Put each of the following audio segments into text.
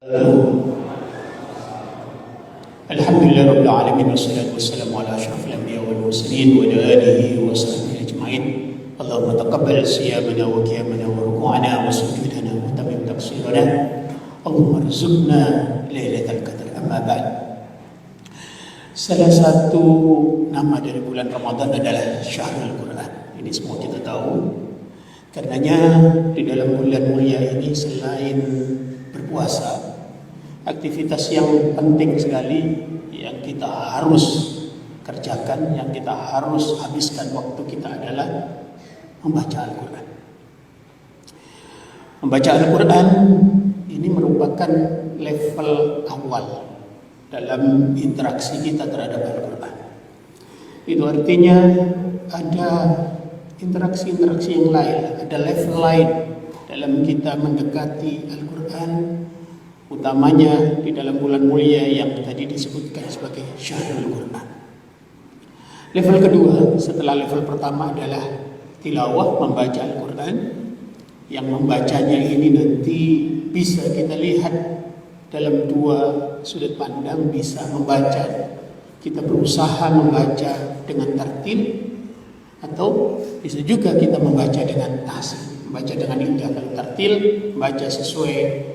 Alhamdulillah Rabbil Alamin, wassalatu wassalamu ala asyrafil anbiya wal mursalin wa ala alihi wa sahbihi ajma'in. Allahumma taqabbal siyamana wa qiyamana wa ruku'ana wa sujudana wa tamim taqsirana. Allahumma rizqna lailatul qadar. Amma ba'd. Salah satu nama dari bulan Ramadan adalah Syahrul Quran. Ini semua kita tahu. Karenanya di dalam bulan mulia ini selain berpuasa, aktivitas yang penting sekali yang kita harus kerjakan, yang kita harus habiskan waktu kita adalah membaca Al-Quran. Membaca Al-Quran ini merupakan level awal dalam interaksi kita terhadap Al-Quran. Itu artinya ada interaksi-interaksi yang lain, ada level lain dalam kita mendekati Al-Quran, utamanya di dalam bulan mulia yang tadi disebutkan sebagai Syahrul Quran. Level kedua setelah level pertama adalah tilawah, membaca Al-Quran. Yang membacanya ini nanti bisa kita lihat dalam dua sudut pandang. Bisa membaca, kita berusaha membaca dengan tartil, atau bisa juga kita membaca dengan tahsin, membaca dengan indah. Kalau tartil, membaca sesuai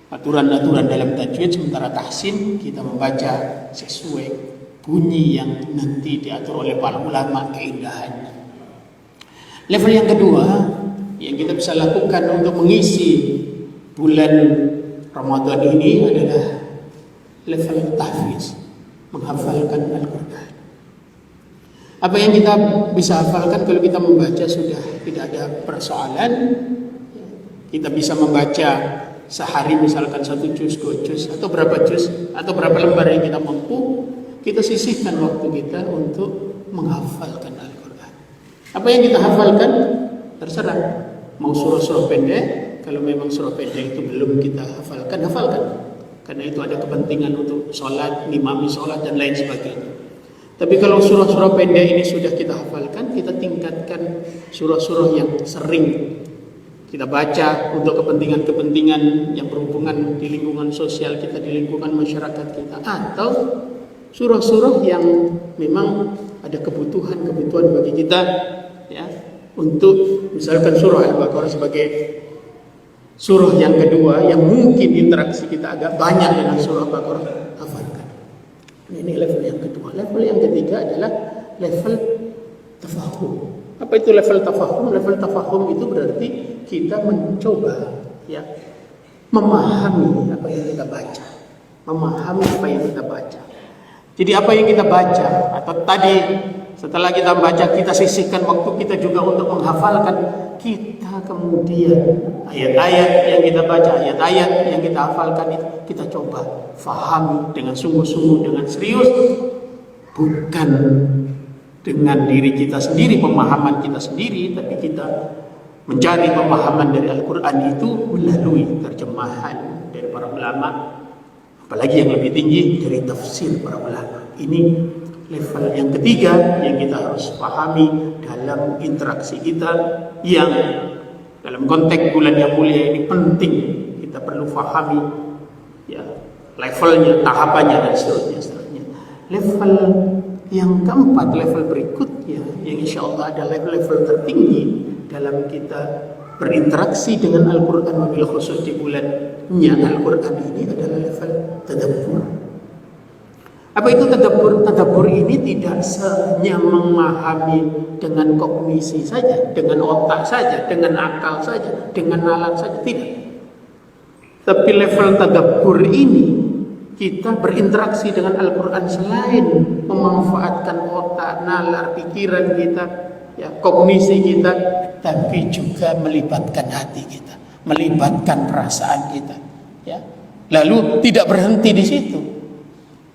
aturan-aturan dalam tajwid, sementara tahsin kita membaca sesuai bunyi yang nanti diatur oleh para ulama keindahannya. Level yang kedua yang kita bisa lakukan untuk mengisi bulan Ramadan ini adalah level tahfiz, menghafalkan Al-Quran. Apa yang kita bisa hafalkan kalau kita membaca sudah tidak ada persoalan. Kita bisa membaca sehari misalkan 1 juz, 2 juz, atau berapa juz, atau berapa lembar yang kita mampu. Kita sisihkan waktu kita untuk menghafalkan Al-Quran. Apa yang kita hafalkan terserah. Mau surah-surah pendek, kalau memang surah pendek itu belum kita hafalkan, hafalkan. Karena itu ada kepentingan untuk sholat, ngimami sholat dan lain sebagainya. Tapi kalau surah-surah pendek ini sudah kita hafalkan, kita tingkatkan surah-surah yang sering kita baca untuk kepentingan-kepentingan yang berhubungan di lingkungan sosial kita, di lingkungan masyarakat kita, atau surah-surah yang memang ada kebutuhan-kebutuhan bagi kita, ya, untuk misalkan surah Al-Baqarah sebagai surah yang kedua yang mungkin interaksi kita agak banyak dengan surah Al-Baqarah, hafalkan. Ini level yang kedua. Level yang ketiga adalah level tafahum. Apa itu level tafahum? Level tafahum itu berarti kita mencoba, ya, memahami apa yang kita baca, memahami apa yang kita baca. Jadi apa yang kita baca, atau tadi setelah kita baca, kita sisihkan waktu kita juga untuk menghafalkan. Kita kemudian ayat-ayat yang kita baca, ayat-ayat yang kita hafalkan itu kita coba fahami dengan sungguh-sungguh, dengan serius, bukan dengan diri kita sendiri, pemahaman kita sendiri, tapi kita mencari pemahaman dari Al-Quran itu melalui terjemahan dari para ulama, apalagi yang lebih tinggi dari tafsir para ulama. Ini level yang ketiga yang kita harus pahami dalam interaksi kita, yang dalam konteks bulan yang mulia ini penting kita perlu pahami, ya, levelnya, tahapannya dan seterusnya. Level yang keempat, level berikutnya yang insya Allah ada level tertinggi dalam kita berinteraksi dengan Al-Quran, wabil khusus di bulannya Al-Quran ini adalah level tadabbur. Apa itu tadabbur? Tadabbur ini tidak hanya memahami dengan kognisi saja, dengan otak saja, dengan akal saja, dengan nalar saja, tidak. Tapi level tadabbur ini kita berinteraksi dengan Al-Quran selain memanfaatkan otak, nalar, pikiran kita, ya, kognisi kita, tapi juga melibatkan hati kita, melibatkan perasaan kita, ya. Lalu tidak berhenti di situ.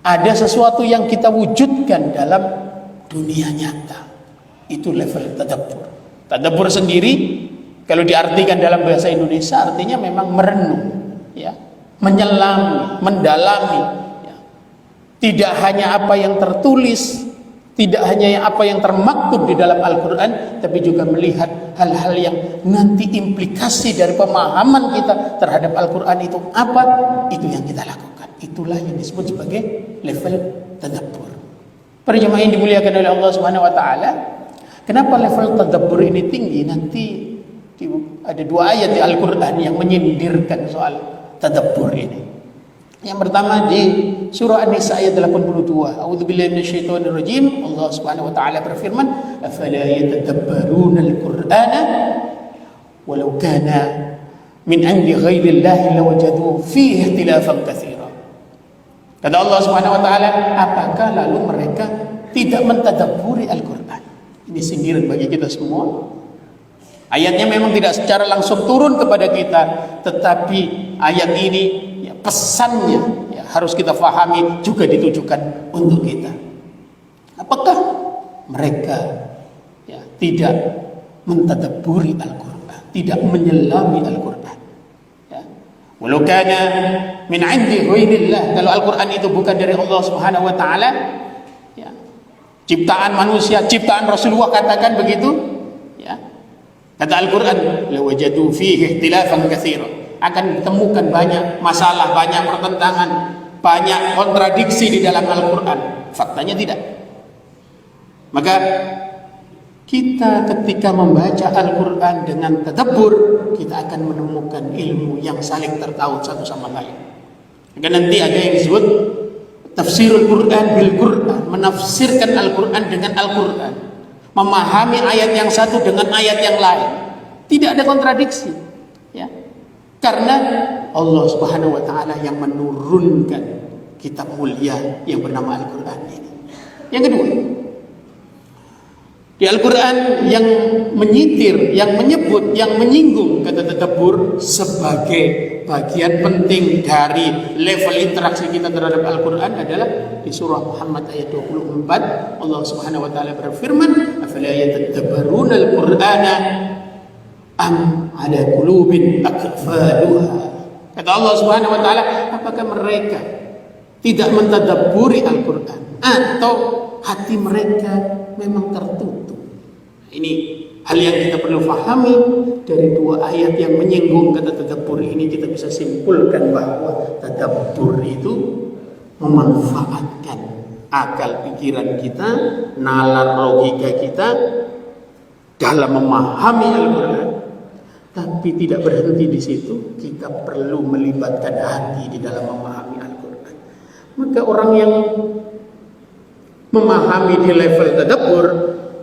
Ada sesuatu yang kita wujudkan dalam dunia nyata. Itu level tadabbur. Tadabbur sendiri kalau diartikan dalam bahasa Indonesia artinya memang merenung, ya, menyelami, mendalami, ya. Tidak hanya apa yang tertulis, Tidak hanya apa yang termaktub di dalam Al-Quran, tapi juga melihat hal-hal yang nanti implikasi dari pemahaman kita terhadap Al-Quran itu apa, itu yang kita lakukan. Itulah yang disebut sebagai level tadabbur. Para jemaah yang dimuliakan oleh Allah Subhanahu wa taala, kenapa level tadabbur ini tinggi? Nanti ada 2 ayat di Al-Quran yang menyindirkan soal tadabbur ini. Yang pertama di surah An-Nisa ayat 82. A'udzubillahi minasyaitonirrajim. Allah Subhanahu wa taala berfirman, "Afala yatadabbaruna al-Qur'ana walau kana min 'indi ghairillahi lawajadu fihi ikhtilafan katsira." Kata Allah Subhanahu wa taala, apakah lalu mereka tidak mentadabburi Al-Qur'an? Ini sindiran bagi kita semua. Ayatnya memang tidak secara langsung turun kepada kita, tetapi ayat ini pesannya harus kita fahami juga ditujukan untuk kita. Apakah mereka tidak mentadabburi Al-Quran, tidak menyelami Al-Quran? Walau kana min 'indi ghairillah, kalau Al-Quran itu bukan dari Allah Subhanahu wa taala, ciptaan manusia, ciptaan Rasulullah, katakan begitu, kata Al-Quran, lawajadu fihi ikhtilafan katsira, akan ditemukan banyak masalah, banyak pertentangan, banyak kontradiksi di dalam Al-Quran. Faktanya tidak. Maka kita ketika membaca Al-Quran dengan tadabbur, kita akan menemukan ilmu yang saling tertaut satu sama lain. Maka nanti ada yang disebut tafsirul Quran bil Quran, menafsirkan Al-Quran dengan Al-Quran, memahami ayat yang satu dengan ayat yang lain. Tidak ada kontradiksi. Karena Allah Subhanahu wa taala yang menurunkan kitab mulia yang bernama Al-Quran ini. Yang kedua, di Al-Quran yang menyitir, yang menyebut, yang menyinggung kata tadabbur sebagai bagian penting dari level interaksi kita terhadap Al-Quran adalah di surah Muhammad ayat 24. Allah Subhanahu wa taala berfirman, "Afala yatadabbaruna al-Qur'ana am ala qulubin aqfaluha." Kata Allah Subhanahu wa taala, apakah mereka tidak mentadabburi Al-Quran atau hati mereka memang tertutup? Ini hal yang kita perlu pahami. Dari 2 ayat yang menyinggung kata tadabbur ini, kita bisa simpulkan bahwa tadabbur itu memanfaatkan akal pikiran kita, nalar logika kita dalam memahami Al-Quran. Tapi tidak berhenti di situ, kita perlu melibatkan hati di dalam memahami Al-Quran. Maka orang yang memahami di level tadabbur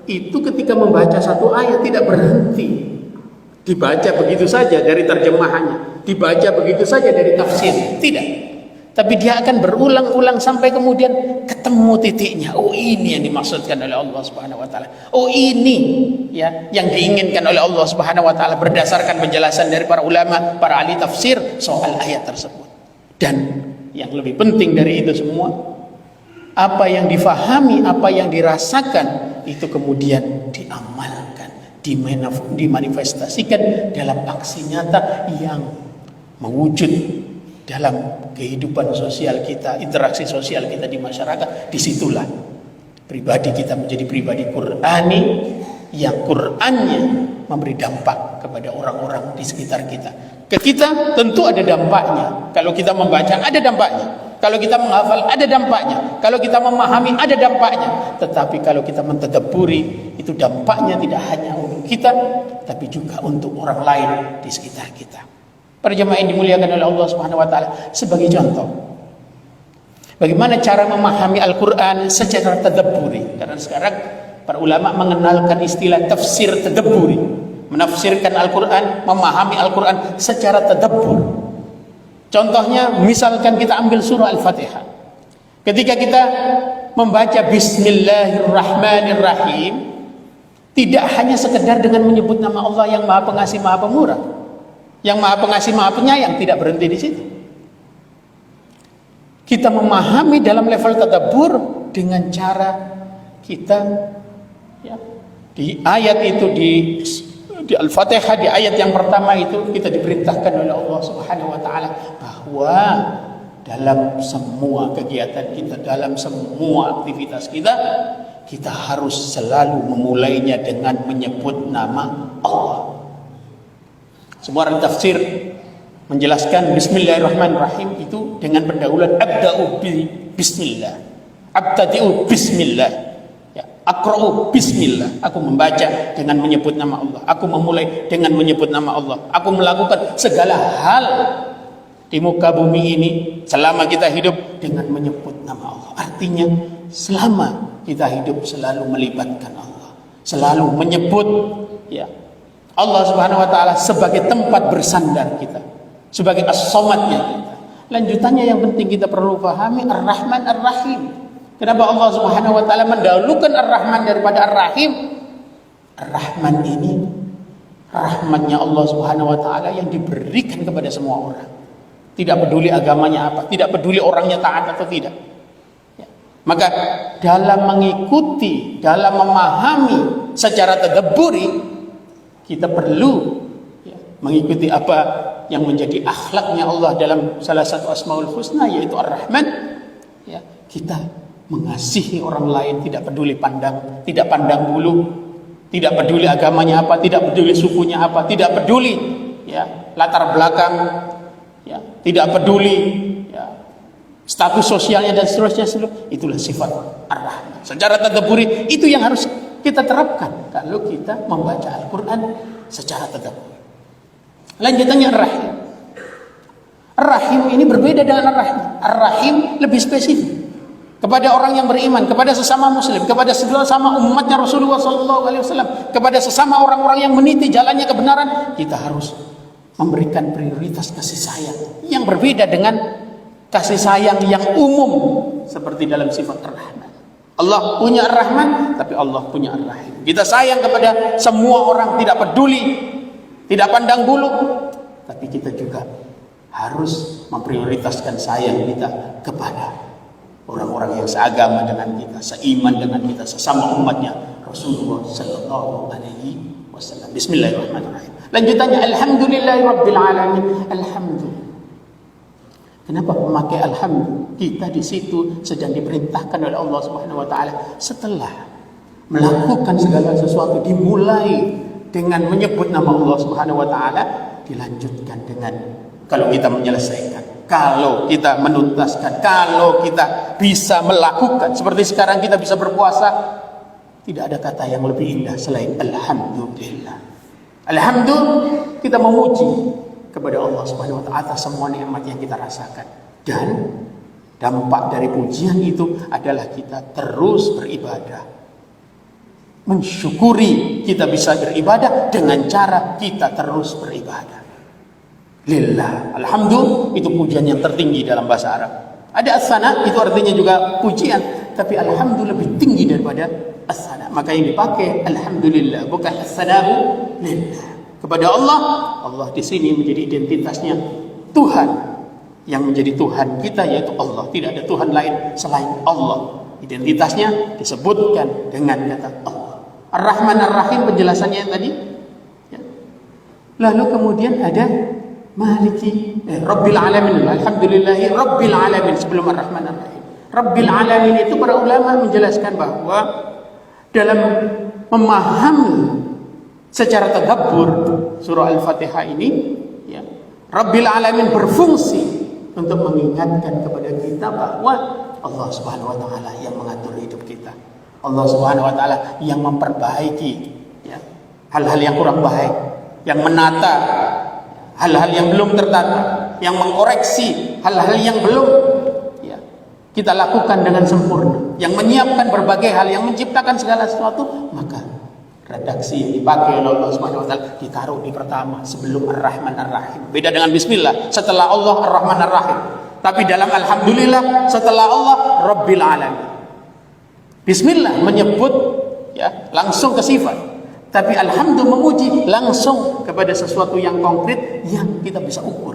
itu ketika membaca satu ayat tidak berhenti dibaca begitu saja dari terjemahannya, dibaca begitu saja dari tafsir, tidak. Tapi dia akan berulang-ulang sampai kemudian ketemu titiknya. Oh, ini yang dimaksudkan oleh Allah Subhanahu wa taala. Oh, ini yang diinginkan oleh Allah Subhanahu wa taala berdasarkan penjelasan dari para ulama, para ahli tafsir soal ayat tersebut. Dan yang lebih penting dari itu semua, apa yang difahami, apa yang dirasakan itu kemudian diamalkan, dimanifestasikan dalam aksi nyata yang mewujud dalam kehidupan sosial kita, interaksi sosial kita di masyarakat. Disitulah pribadi kita menjadi pribadi Qur'ani, yang Qur'annya memberi dampak kepada orang-orang di sekitar kita. Ke kita tentu ada dampaknya. Kalau kita membaca ada dampaknya, kalau kita menghafal ada dampaknya, kalau kita memahami ada dampaknya. Tetapi kalau kita mentadabburi, itu dampaknya tidak hanya untuk kita, tapi juga untuk orang lain di sekitar kita. Para jemaah yang dimuliakan oleh Allah Subhanahu wa taala, sebagai contoh bagaimana cara memahami Al-Quran secara tadabburi. Karena sekarang para ulama mengenalkan istilah tafsir tadabburi, menafsirkan Al-Quran, memahami Al-Quran secara tadabbur. Contohnya, misalkan kita ambil surah Al-Fatihah. Ketika kita membaca Bismillahirrahmanirrahim, tidak hanya sekedar dengan menyebut nama Allah yang Maha Pengasih, Maha Pemurah, yang Maha Pengasih, Maha Penyayang, tidak berhenti di situ. Kita memahami dalam level tadabbur dengan cara kita di ayat itu, di Al-Fatihah, di ayat yang pertama itu kita diperintahkan oleh Allah Subhanahu wa taala bahwa dalam semua kegiatan kita, dalam semua aktivitas kita, kita harus selalu memulainya dengan menyebut nama Allah. Sebuah ahli tafsir menjelaskan Bismillahirrahmanirrahim itu dengan pendahuluan abda'u bismillah, abtadi'u bismillah, ya, aqra'u bismillah. Aku membaca dengan menyebut nama Allah, aku memulai dengan menyebut nama Allah, aku melakukan segala hal di muka bumi ini selama kita hidup dengan menyebut nama Allah. Artinya selama kita hidup selalu melibatkan Allah, selalu menyebut, ya, Allah Subhanahu wa taala sebagai tempat bersandar kita, sebagai as-samadnya kita. Lanjutannya yang penting kita perlu pahami Ar-Rahman Ar-Rahim. Kenapa Allah Subhanahu wa taala mendahulukan Ar-Rahman daripada Ar-Rahim? Ar-Rahman ini rahmatnya Allah Subhanahu wa taala yang diberikan kepada semua orang. Tidak peduli agamanya apa, tidak peduli orangnya taat atau tidak. Ya. Maka dalam mengikuti, dalam memahami secara tadabburi, kita perlu, ya, mengikuti apa yang menjadi akhlaknya Allah dalam salah satu Asmaul Husna, yaitu Ar-Rahman. Ya, kita mengasihi orang lain, tidak peduli tidak pandang bulu, tidak peduli agamanya apa, tidak peduli sukunya apa, tidak peduli, ya, latar belakang, ya, tidak peduli, ya, status sosialnya dan seterusnya. Itulah sifat Ar-Rahman. Secara tadabburi itu yang harus kita terapkan kalau kita membaca Al-Quran secara tadabbur. Lanjutannya Ar-Rahim. Ar-Rahim ini berbeda dengan Ar-Rahman. Ar-Rahim lebih spesifik kepada orang yang beriman, kepada sesama muslim, kepada sesama umatnya Rasulullah SAW, kepada sesama orang-orang yang meniti jalannya kebenaran. Kita harus memberikan prioritas kasih sayang yang berbeda dengan kasih sayang yang umum seperti dalam sifat Ar-Rahman. Allah punya Ar-Rahman, tapi Allah punya Ar-Rahim. Kita sayang kepada semua orang, tidak peduli, tidak pandang bulu, tapi kita juga harus memprioritaskan sayang kita kepada orang-orang yang seagama dengan kita, seiman dengan kita, sesama umatnya Rasulullah sallallahu alaihi wasallam. Bismillahirrahmanirrahim. Lanjutannya alhamdulillahirabbil alamin. Alhamdulillah. Kenapa memakai alhamdulillah? Kita di situ sedang diperintahkan oleh Allah Subhanahu wa taala setelah melakukan segala sesuatu dimulai dengan menyebut nama Allah Subhanahu wa taala, dilanjutkan dengan kalau kita menyelesaikan, kalau kita menuntaskan, kalau kita bisa melakukan seperti sekarang kita bisa berpuasa, tidak ada kata yang lebih indah selain alhamdulillah. Alhamdulillah, kita memuji kepada Allah Subhanahu wa taala atas semua nikmat yang kita rasakan, dan dampak dari pujian itu adalah kita terus beribadah, mensyukuri kita bisa beribadah dengan cara kita terus beribadah lillah. Alhamdulillah itu pujian yang tertinggi dalam bahasa Arab. Ada as-sana, itu artinya juga pujian, tapi alhamdulillah lebih tinggi daripada as-sana. Maka yang dipakai alhamdulillah, bukan as-sana'u lillah. Kepada Allah, Allah di sini menjadi identitasnya Tuhan, yang menjadi Tuhan kita yaitu Allah. Tidak ada Tuhan lain selain Allah. Identitasnya disebutkan dengan kata Allah. Ar-Rahman Ar-Rahim penjelasannya yang tadi. Ya. Lalu kemudian ada Maliki Rabbil Alamin. Alhamdulillahi Rabbil Alamin sebelum Ar-Rahman Ar-Rahim. Rabbil Alamin itu para ulama menjelaskan bahwa dalam memahami secara tadabbur surah Al-Fatihah ini, ya, Rabbil Alamin berfungsi untuk mengingatkan kepada kita bahwa Allah Subhanahu wa taala yang mengatur hidup kita. Allah Subhanahu wa taala yang memperbaiki, ya, hal-hal yang kurang baik, yang menata hal-hal yang belum tertata, yang mengkoreksi hal-hal yang belum, ya, kita lakukan dengan sempurna, yang menyiapkan berbagai hal, yang menciptakan segala sesuatu. Maka redaksi yang dipakai oleh Allah Subhanahu wa taala ditaruh di pertama sebelum Ar-Rahman Ar-Rahim. Beda dengan bismillah, setelah Allah Ar-Rahman Ar-Rahim. Tapi dalam alhamdulillah setelah Allah Rabbil Alamin. Bismillah menyebut, ya, langsung ke sifat. Tapi alhamdulillah memuji langsung kepada sesuatu yang konkret yang kita bisa ukur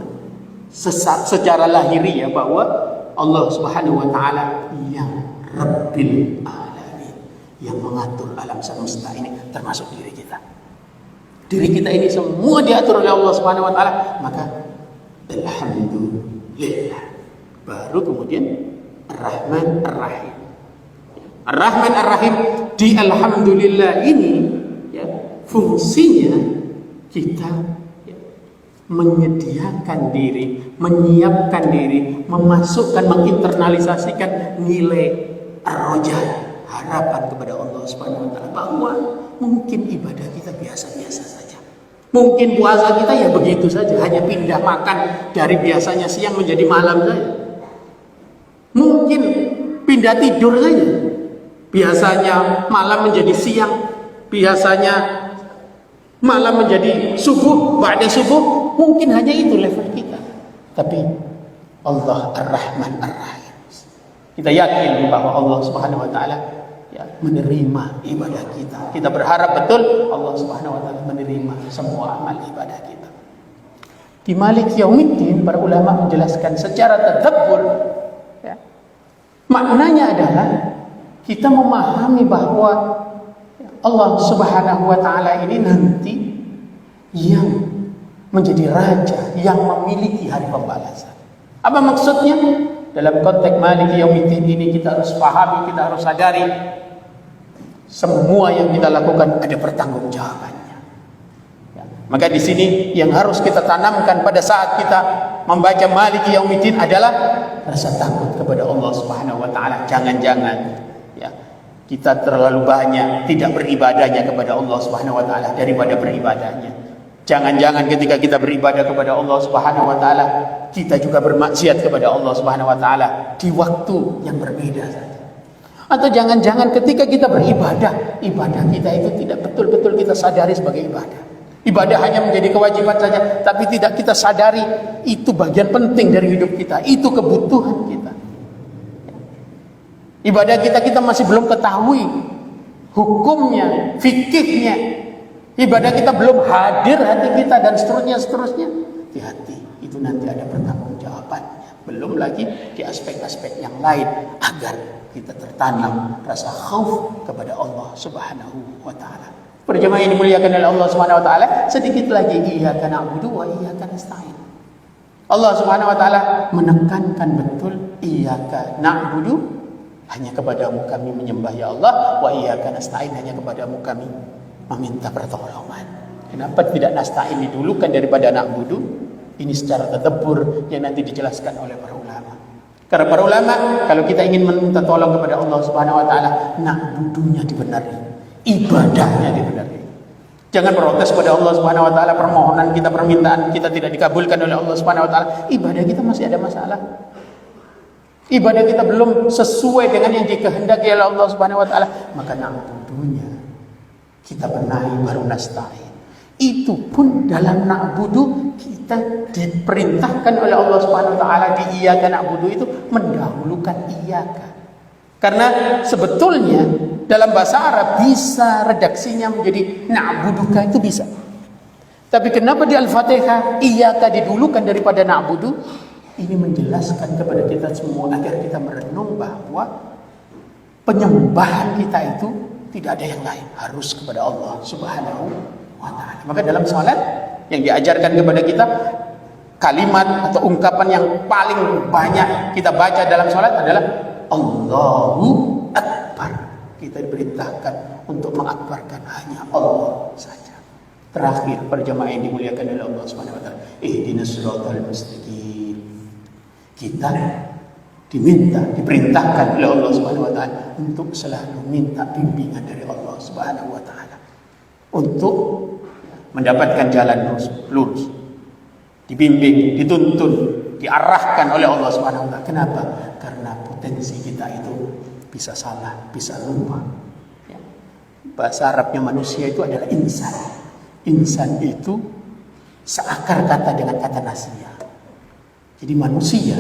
secara lahiri, ya, bahwa Allah Subhanahu wa taala yang Rabbil Alamin, yang mengatur alam semesta ini, termasuk diri kita. Diri kita ini semua diatur oleh Allah Subhanahu wa taala. Maka alhamdulillah. baru kemudian Ar-Rahman Ar-Rahim. Ar-Rahman Ar-Rahim di Alhamdulillah ini ya, fungsinya kita ya, menyediakan diri, menyiapkan diri, memasukkan, menginternalisasikan nilai ar-roja, harapan kepada Allah Subhanahu wa taala bahwa mungkin ibadah kita biasa-biasa saja. Mungkin puasa kita ya begitu saja, hanya pindah makan dari biasanya siang menjadi malam saja. Mungkin pindah tidur saja. Biasanya malam menjadi siang, biasanya malam menjadi subuh, ba'da subuh, mungkin hanya itu level kita. Tapi Allah Ar-Rahman Ar-Rahim. Kita yakin bahwa Allah Subhanahu wa taala ya, menerima ibadah kita. Kita berharap betul Allah Subhanahu wa taala menerima semua amal ibadah kita. Di Malik Yaumiddin para ulama menjelaskan secara tadabbur ya, maknanya adalah kita memahami bahwa Allah Subhanahu wa taala ini nanti yang menjadi raja, yang memiliki hari pembalasan. Apa maksudnya? Dalam konteks Maliki Yaumiddin ini kita harus pahami, kita harus sadari semua yang kita lakukan ada pertanggungjawabannya. Ya. Maka di sini yang harus kita tanamkan pada saat kita membaca Maliki Yaumiddin adalah rasa takut kepada Allah Subhanahu wa taala. Jangan-jangan ya, kita terlalu banyak tidak beribadahnya kepada Allah Subhanahu wa taala daripada beribadahnya. Jangan-jangan ketika kita beribadah kepada Allah Subhanahu wa taala, kita juga bermaksiat kepada Allah Subhanahu wa taala di waktu yang berbeda saja. Atau jangan-jangan ketika kita beribadah, ibadah kita itu tidak betul-betul kita sadari sebagai ibadah. Ibadah hanya menjadi kewajiban saja, tapi tidak kita sadari itu bagian penting dari hidup kita, itu kebutuhan kita. Ibadah kita masih belum ketahui hukumnya, fikihnya. Ibadah kita belum hadir hati kita dan seterusnya. Hati-hati, itu nanti ada pertanggungjawabannya. Belum lagi di aspek-aspek yang lain agar kita tertanam rasa khauf kepada Allah Subhanahu wa taala. Para jemaah yang dimuliakan oleh Allah Subhanahu wa taala, sedikit lagi iyyaka na'budu wa iyyaka nasta'in. Allah Subhanahu wa taala menekankan betul iyyaka na'budu, hanya kepadamu kami menyembah ya Allah, wa iyyaka nasta'in, hanya kepadamu kami meminta pertolongan. Kenapa tidak nasta'in didulukan daripada na'budu? Ini secara tadabbur yang nanti dijelaskan oleh para ulama. Karena para ulama, kalau kita ingin meminta tolong kepada Allah Subhanahu wa taala, na'budunya dibenari, ibadahnya dibenari. Jangan protes kepada Allah Subhanahu wa taala, permohonan kita, permintaan kita tidak dikabulkan oleh Allah Subhanahu wa taala, ibadah kita masih ada masalah. Ibadah kita belum sesuai dengan yang dikehendaki oleh Allah Subhanahu wa taala, maka na'budunya kita benahi baru nasta'in. Itu pun dalam na'budu kita diperintahkan oleh Allah Subhanahu wa taala di iyyaka na'budu itu mendahulukan iyyaka. Karena sebetulnya dalam bahasa Arab bisa redaksinya menjadi na'buduka, itu bisa. Tapi kenapa di Al-Fatihah iyyaka didulukan daripada na'budu? Ini menjelaskan kepada kita semua agar kita merenung bahwa penyembahan kita itu tidak ada yang lain, harus kepada Allah Subhanahu wa taala. Maka dalam salat yang diajarkan kepada kita, kalimat atau ungkapan yang paling banyak kita baca dalam salat adalah Allahu Akbar. Kita diperintahkan untuk mengakbarkan hanya Allah saja. Terakhir, para jemaah yang dimuliakan oleh Allah Subhanahu wa taala, ihdinas siratal mustaqim. Kita diperintahkan oleh Allah Subhanahu wa taala untuk selalu minta bimbingan dari Allah Subhanahu wa taala untuk mendapatkan jalan lurus, dibimbing, dituntun, diarahkan oleh Allah Subhanahu wa taala. Kenapa? Karena potensi kita itu bisa salah, bisa lupa. Ya. Bahasa Arabnya manusia itu adalah insan. Insan itu seakar kata dengan kata nasia. Jadi manusia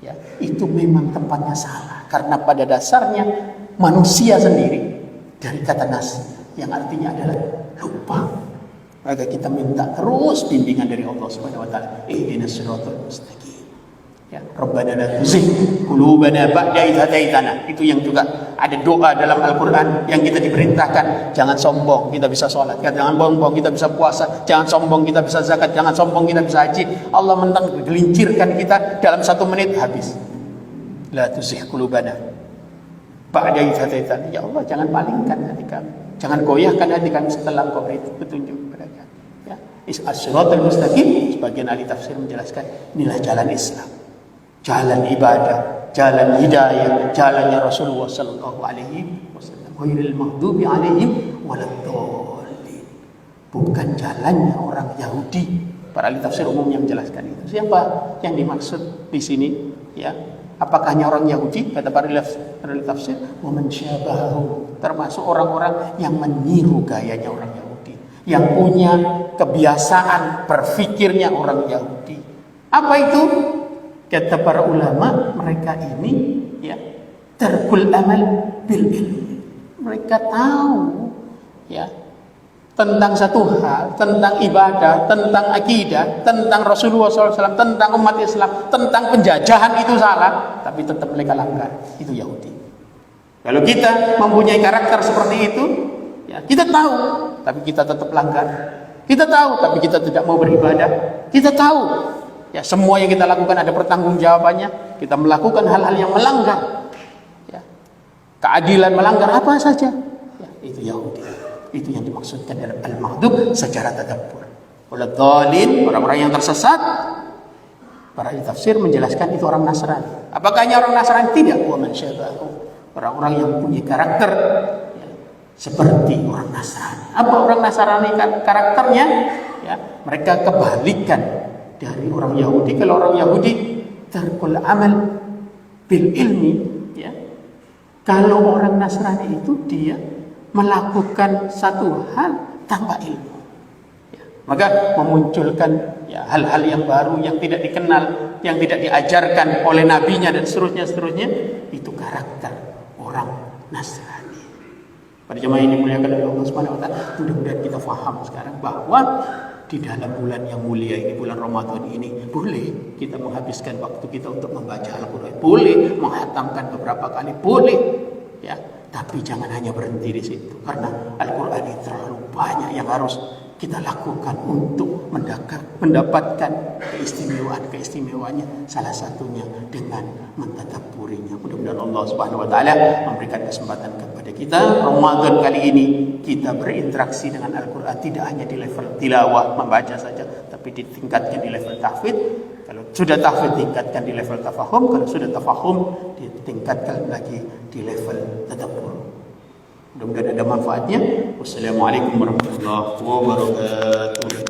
ya, itu memang tempatnya salah, karena pada dasarnya manusia sendiri dari kata nasi yang artinya adalah lupa. Maka kita minta terus bimbingan dari Allah Subhanahu wa taala. Ihdinas siratal mustaqim. Ya, Rabbana la tuzigh qulubana ba'da idh hadaitana. Itu yang juga ada doa dalam Al-Qur'an yang kita diperintahkan, jangan sombong kita bisa sholat, jangan sombong kita bisa puasa, jangan sombong kita bisa zakat, jangan sombong kita bisa haji. Allah gelincirkan kita dalam 1 menit habis. la tuzigh qulubana ba'da idh hadaitana. Ya Allah, jangan palingkan hati kami, jangan goyahkan hati kami setelah Engkau beri petunjuk kepada kami. Ya, as-siratal mustaqim, sebagian ahli tafsir menjelaskan inilah jalan Islam, jalan ibadah, jalan hidayah, jalannya Rasulullah sallallahu alaihi wasallam. Ghairil maghdubi alaihim waladdallin. Bukan jalannya orang Yahudi. Para ahli tafsir umumnya menjelaskan itu. Siapa yang dimaksud di sini? Ya, apakah hanya orang Yahudi? Kata para ahli tafsir, wa man syabahu, termasuk orang-orang yang meniru gayanya orang Yahudi, yang punya kebiasaan berfikirnya orang Yahudi. Apa itu? Kata para ulama, mereka ini ya tarkul amal bil ilmi. Mereka tahu ya tentang satu hal, tentang ibadah, tentang akidah, tentang Rasulullah SAW, tentang umat Islam, tentang penjajahan itu salah, tapi tetap mereka langgar. Itu Yahudi. Kalau kita mempunyai karakter seperti itu, ya kita tahu, tapi kita tetap langgar. Kita tahu, tapi kita tidak mau beribadah. Kita tahu, ya semua yang kita lakukan ada pertanggungjawabannya. Kita melakukan hal-hal yang melanggar, ya, keadilan melanggar apa saja, ya, itu Yahudi. Itu yang dimaksudkan dalam al-maghdub secara tadabbur. Waladhdallin, orang-orang yang tersesat. Para ahli tafsir menjelaskan itu orang Nasrani. Apakah hanya orang Nasrani? Tidak. Wa man syabahu, orang-orang yang punya karakter ya, seperti orang Nasrani. Apa orang Nasrani karakternya? Ya, mereka kebalikan dari orang Yahudi. Kalau orang Yahudi tarkul amal bil ilmi, ya. Kalau orang Nasrani itu dia melakukan satu hal tanpa ilmu, ya. Maka memunculkan ya hal-hal yang baru yang tidak dikenal, yang tidak diajarkan oleh nabinya dan seterusnya. Itu karakter orang Nasrani. Pada jemaah ini muliakan oleh Allah Subhanahu wa taala, mudah-mudahan kita faham sekarang bahwa di dalam bulan yang mulia ini, bulan Ramadan ini, boleh kita menghabiskan waktu kita untuk membaca Al-Quran, boleh menghatamkan beberapa kali, boleh, ya. Tapi jangan hanya berhenti di situ, karena Al-Quran ini terlalu banyak yang harus kita lakukan untuk mendapatkan keistimewaan-keistimewaannya. Salah satunya dengan mentadabburinya. Mudah-mudahan Allah Subhanahu wa taala memberikan kesempatan kepada kita Ramadan kali ini kita berinteraksi dengan Al-Quran, tidak hanya di level tilawah membaca saja, tapi ditingkatkan di level tahfidz. Kalau sudah tahfidz, tingkatkan di level tafahum. Kalau sudah tafahum, ditingkatkan lagi di level tadabbur. Mudah-mudahan ada manfaatnya. Wassalamualaikum warahmatullahi wabarakatuh.